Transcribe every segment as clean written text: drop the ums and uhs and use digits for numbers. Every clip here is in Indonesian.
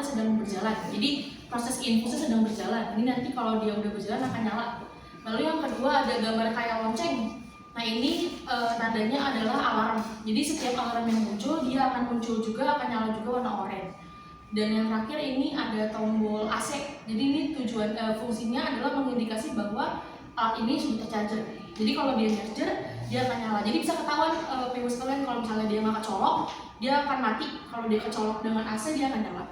startnya sedang berjalan. Jadi proses infusnya sedang berjalan. Ini nanti kalau dia udah berjalan akan nyala. Lalu yang kedua ada gambar kayak lonceng. Nah ini tandanya adalah alarm. Jadi setiap alarm yang muncul dia akan muncul juga, akan nyala juga warna oranye. Dan yang terakhir ini ada tombol AC. Jadi ini tujuan fungsinya adalah mengindikasi bahwa alat ini sudah tercharger. Jadi kalau dia charger, dia akan nyala. Jadi bisa ketahuan viewers kalian kalau misalnya dia nggak kecolok, dia akan mati. Kalau dia kecolok dengan AC, dia akan nyala.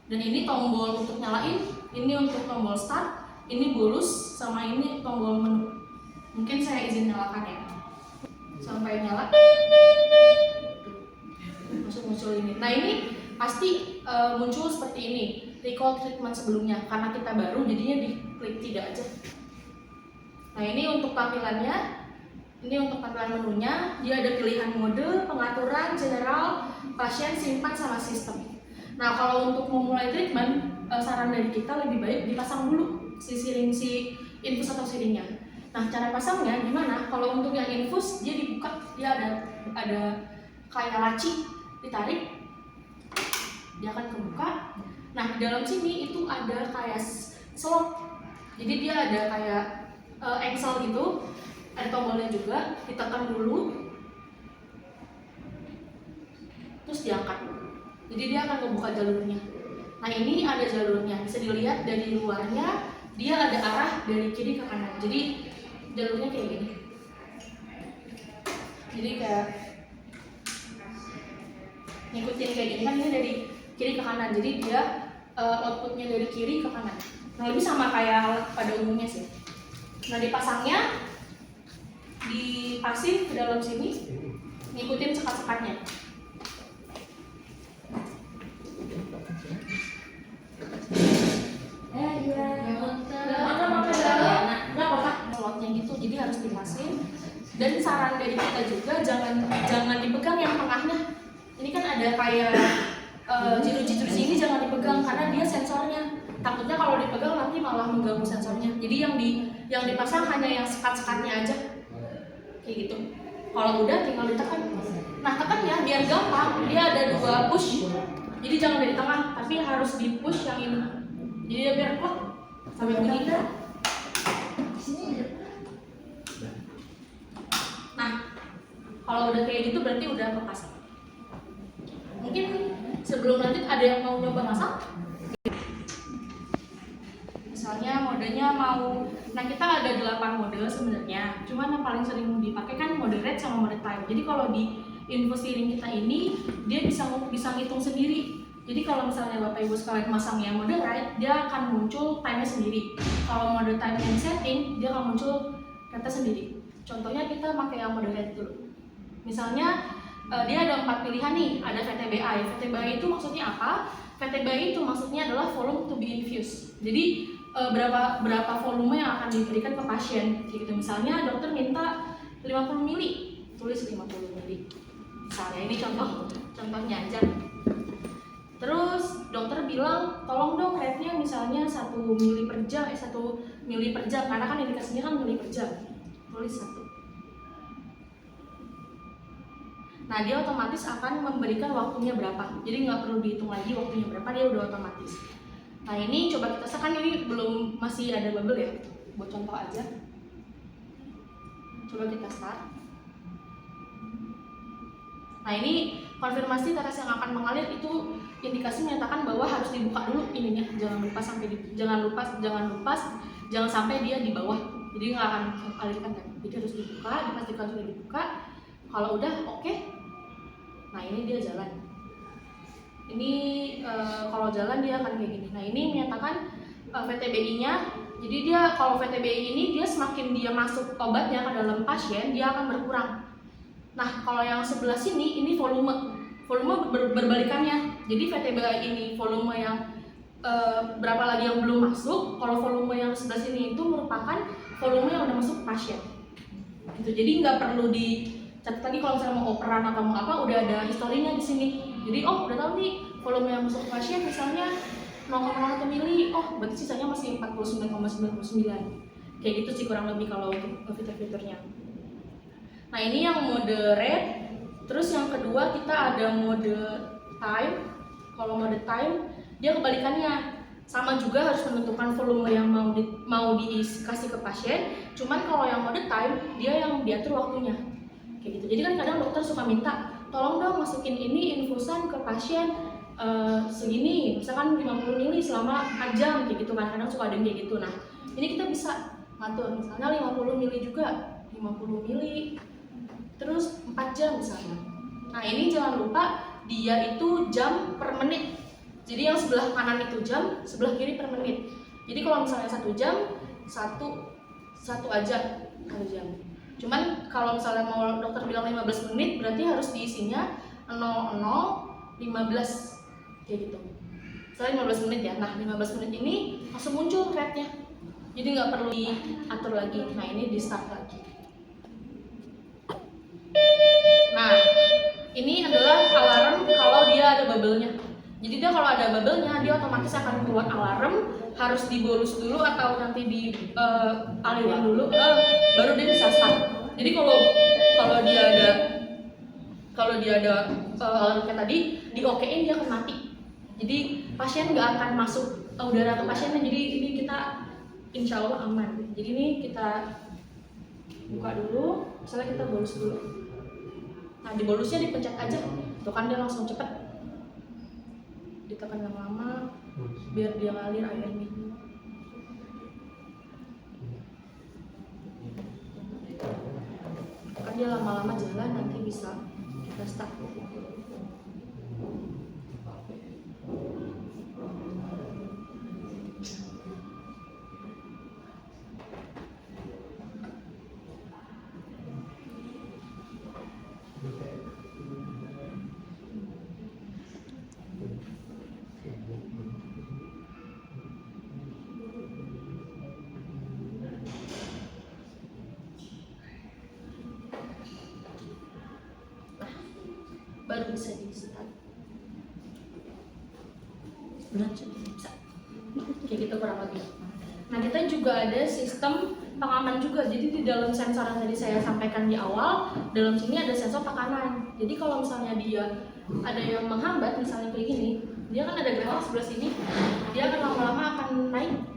Dan ini tombol untuk nyalain, ini untuk tombol start, ini bolus, sama ini tombol menu. Mungkin saya izin nyalakan ya. Sampai nyala. Muncul ini. Nah ini pasti muncul seperti ini, recall treatment sebelumnya, karena kita baru jadinya diklik tidak aja. Nah ini untuk tampilannya, ini untuk tampilan menunya, dia ada pilihan mode, pengaturan, general, pasien, simpan, sama sistem. Nah kalau untuk memulai treatment, saran dari kita lebih baik dipasang dulu si infus atau siringnya. Nah cara pasangnya gimana? Kalau untuk yang infus dia dibuka, dia ada kayak laci, ditarik, dia akan kebuka. Nah di dalam sini itu ada kayak slot, jadi dia ada kayak engsel gitu, ada tombolnya juga, ditekan dulu, terus diangkat. Jadi dia akan membuka jalurnya. Nah ini ada jalurnya, bisa dilihat dari luarnya, dia ada arah dari kiri ke kanan. Jadi jalurnya kayak gini. Jadi kayak ngikutin kayak gini kan, ini dari kiri ke kanan. Jadi dia outputnya dari kiri ke kanan. Nah lebih sama kayak pada umumnya sih. Nah dipasangnya dipasang ke dalam sini, ngikutin sekat-sekatnya. Slotnya gitu, jadi harus dipasang. Dan saran dari kita juga jangan dipegang yang tengahnya. Ini kan ada kayak jiru-jiru sini, jangan dipegang karena dia sensornya. Takutnya kalau dipegang nanti malah mengganggu sensornya. Jadi yang dipasang hanya yang sekat-sekatnya aja, kayak gitu. Kalau udah tinggal ditekan. Nah tekan ya biar gampang. Dia ada 2 push. Jadi jangan dari tengah, tapi harus di push yang ini. Jadi dia biar kuat sampai bunyi. Nah kalau udah kayak gitu berarti udah kepasang. Mungkin sebelum lanjut ada yang mau nyoba masang? Misalnya modenya mau, nah kita ada 8 mode sebenarnya, cuman yang paling sering dipakai kan mode red sama mode time. Jadi kalau di infus siring kita ini dia bisa ngitung sendiri. Jadi kalau misalnya Bapak Ibu sekalian masang yang mode red, dia akan muncul time-nya sendiri. Kalau mode time yang setting, dia akan muncul rate sendiri. Contohnya kita pakai yang mode red dulu. Misalnya dia ada 4 pilihan nih, ada VTBI. VTBI itu maksudnya apa? VTBI itu maksudnya adalah volume to be infused. Jadi berapa volume yang akan diberikan ke pasien. Gitu. Misalnya dokter minta 50 mili, tulis 50 mili. Misalnya ini contohnya aja. Terus dokter bilang tolong dong rate-nya misalnya 1 mili per jam, 1 mili per jam karena kan indikasinya kan mili per jam. Tulis 1. Nah dia otomatis akan memberikan waktunya berapa. Jadi nggak perlu dihitung lagi waktunya berapa, dia udah otomatis. Nah ini coba kita sekan, ini belum, masih ada bubble ya. Buat contoh aja. Coba kita start. Nah ini konfirmasi tetes yang akan mengalir itu indikasi menyatakan bahwa harus dibuka dulu ininya. Jangan sampai dia di bawah. Jadi nggak akan alirkan kan. Jadi harus dibuka, dipastikan sudah dibuka. Kalau udah oke. Nah ini dia jalan. Ini kalau jalan dia akan kayak gini. Nah ini menyatakan VTBI-nya. Jadi dia kalau VTBI ini dia semakin dia masuk obatnya ke dalam pasien, dia akan berkurang. Nah kalau yang sebelah sini ini volume berbalikannya. Jadi VTBI ini volume yang berapa lagi yang belum masuk. Kalau volume yang sebelah sini itu merupakan volume yang udah masuk pasien. Gitu. Jadi nggak perlu dicatat lagi kalau misalnya mau operan atau mau apa, udah ada historinya di sini. Jadi udah tahu nih volume yang masuk pasien misalnya 0,1 mili, berarti sisanya masih 49,99. Kayak gitu sih kurang lebih kalau untuk fitur-fiturnya. Nah ini yang mode red. Terus yang kedua kita ada mode time. Kalau mode time dia kebalikannya. Sama juga harus menentukan volume yang mau dikasih ke pasien. Cuman kalau yang mode time dia yang diatur waktunya. Kayak gitu. Jadi kan kadang dokter suka minta, tolong dong masukin ini infusan ke pasien segini, misalkan 50 mili selama 4 jam kayak gitu kan. Kadang suka ada yang kayak gitu. Nah, ini kita bisa ngatur misalnya 50 mili juga, 50 mili terus 4 jam misalnya. Nah, ini jangan lupa dia itu jam per menit. Jadi yang sebelah kanan itu jam, sebelah kiri per menit. Jadi kalau misalnya 1 jam, satu aja 1 jam. Cuman kalau misalnya mau dokter bilang 15 menit, berarti harus diisinya 00:15 kayak gitu. Misalnya 15 menit ya. Nah, 15 menit ini langsung muncul rate-nya. Jadi nggak perlu diatur lagi. Nah, ini di start lagi. Nah, ini adalah alarm kalau dia ada bubble-nya. Jadi dia kalau ada bubble-nya, dia otomatis akan keluar alarm, harus dibolus dulu atau nanti dialirin dulu, baru dia bisa start. Jadi kalau dia ada alarm kayak tadi, di-okein dia akan mati. Jadi pasien nggak akan masuk udara ke pasiennya. Jadi ini kita insya Allah aman. Jadi ini kita buka dulu, misalnya kita bolus dulu. Nah, di bolusnya dipencet aja, tuh kan dia langsung cepet. Ditekan lama-lama biar dia ngalir airnya. Kan dia lama-lama jalan, nanti bisa kita start. Baru bisa di start. Bisa. Kayak gitu kurang lebih. Nah, kita juga ada sistem pengaman juga. Jadi di dalam sensor yang tadi saya sampaikan di awal, dalam sini ada sensor tekanan. Jadi kalau misalnya dia ada yang menghambat, misalnya kayak gini, dia kan ada grafik sebelah sini, dia akan lama-lama akan naik.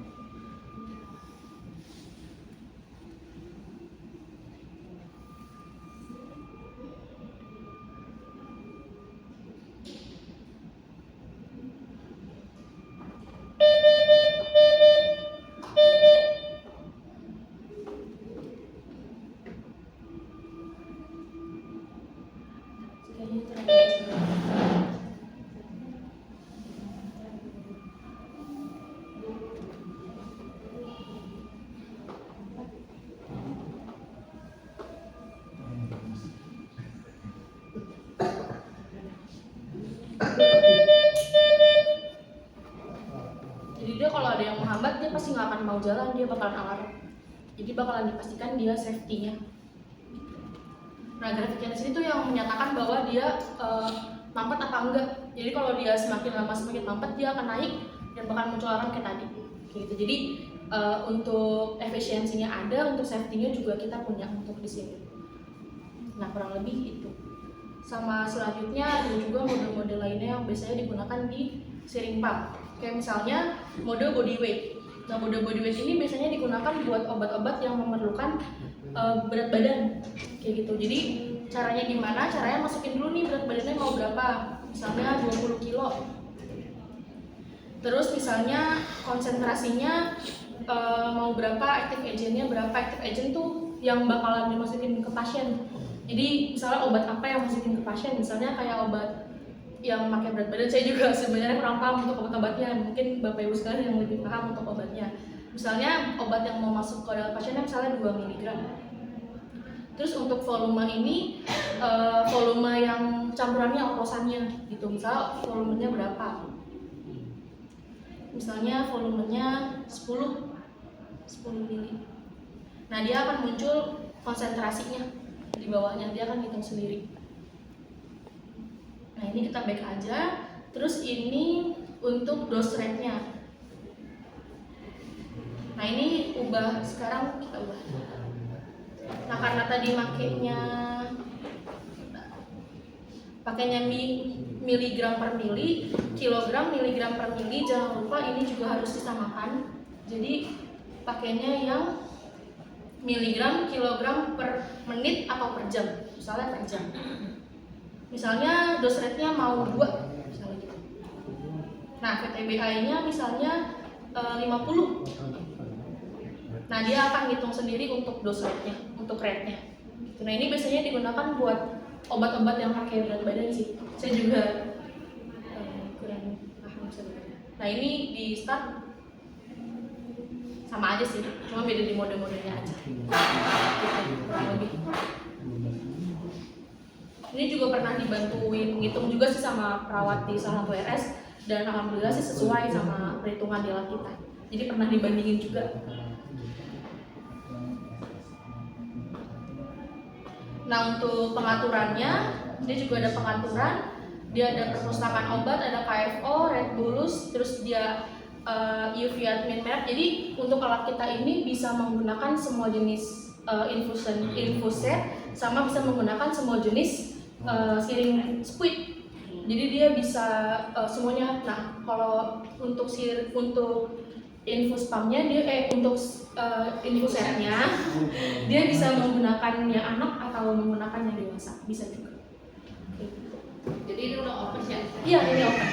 Jadi dia kalau ada yang menghambat, dia pasti nggak akan mau jalan, dia bakalan alarm. Jadi bakalan dipastikan dia safety-nya. Nah, grafik yang di sini tuh yang menyatakan bahwa dia mampet apa enggak. Jadi kalau dia semakin lama semakin mampet, dia akan naik dan bakal muncul alarm kayak tadi. Gitu. Jadi untuk efisiensinya ada, untuk safety-nya juga kita punya untuk di sini. Nah, kurang lebih itu. Sama selanjutnya ada juga mode-mode lainnya yang biasanya digunakan di steering pump. Kayak misalnya mode body weight. Nah, mode body weight ini biasanya digunakan buat obat-obat yang memerlukan berat badan. Kayak gitu. Jadi caranya gimana? Caranya masukin dulu nih berat badannya mau berapa. Misalnya 20 kilo. Terus misalnya konsentrasinya mau berapa, active agent-nya berapa. Active agent tuh yang bakalan dimasukin ke pasien. Jadi misalnya obat apa yang masukin ke pasien, misalnya kayak obat yang pakai berat badan, saya juga sebenarnya kurang paham untuk obat-obatnya. Mungkin Bapak Ibu sekalian yang lebih paham untuk obatnya. Misalnya obat yang mau masuk ke dalam pasiennya misalnya 2 mg. Terus untuk volume ini volume yang campurannya oplosannya gitu. Misal volumenya berapa? Misalnya volumenya 10 mili. Nah, dia akan muncul konsentrasinya di bawahnya, dia akan hitung sendiri. Nah, ini kita back aja. Terus ini untuk dose rate-nya. Nah, ini ubah, sekarang kita ubah. Nah, karena tadi pakainya miligram per mili, kilogram, miligram per mili. Jangan lupa ini juga harus disamakan. Jadi pakainya yang miligram, kilogram per menit atau per jam. Misalnya per jam. Misalnya dose rate-nya mau 2, misalnya gitu. Nah, VTBI-nya misalnya 50. Nah, dia akan hitung sendiri untuk dose rate-nya, untuk rate-nya. Nah, ini biasanya digunakan buat obat-obat yang pakai berat badan sih. Saya juga kurang paham sebenarnya. Nah, ini di start sama aja sih, cuma beda di mode-modenya aja. Gitu, kurang lebih. Ini juga pernah dibantuin ngitung juga sih sama perawat di salah satu RS, dan alhamdulillah sih sesuai sama perhitungan di lab kita. Jadi pernah dibandingin juga. Nah, untuk pengaturannya, dia juga ada pengaturan. Dia ada perpustakaan obat, ada KFO, Red Bullus, terus dia UV admin map. Jadi untuk alat kita ini bisa menggunakan semua jenis infuset, sama bisa menggunakan semua jenis siring squid. Jadi dia bisa semuanya. Nah, kalau untuk infus pumpnya dia untuk infusetnya dia bisa menggunakan yang anak atau menggunakan yang dewasa, bisa juga. Jadi ini udah open ya? Iya, ini open.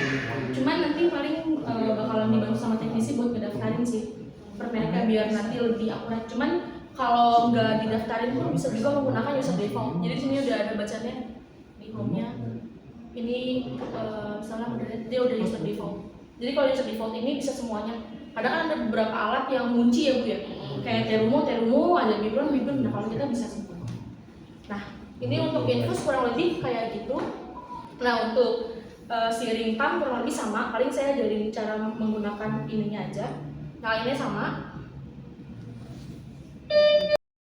Cuman nanti paling bakalan dibantu sama teknisi buat ngedaftarin sih per mereknya biar nanti lebih akurat. Cuman kalau nggak didaftarin pun bisa juga menggunakan user default. Jadi sini udah ada bacanya di home-nya. Ini misalnya dia udah user default. Jadi kalau user default ini bisa semuanya. Kadang kan ada beberapa alat yang ngunci ya Bu ya. Kayak Terumo, ada Bibron. Nah kalau kita bisa semua. Nah ini untuk infus kurang lebih kayak gitu. Nah untuk siring pump kurang lebih sama. Paling saya ajarin cara menggunakan ininya aja. Nah ini sama.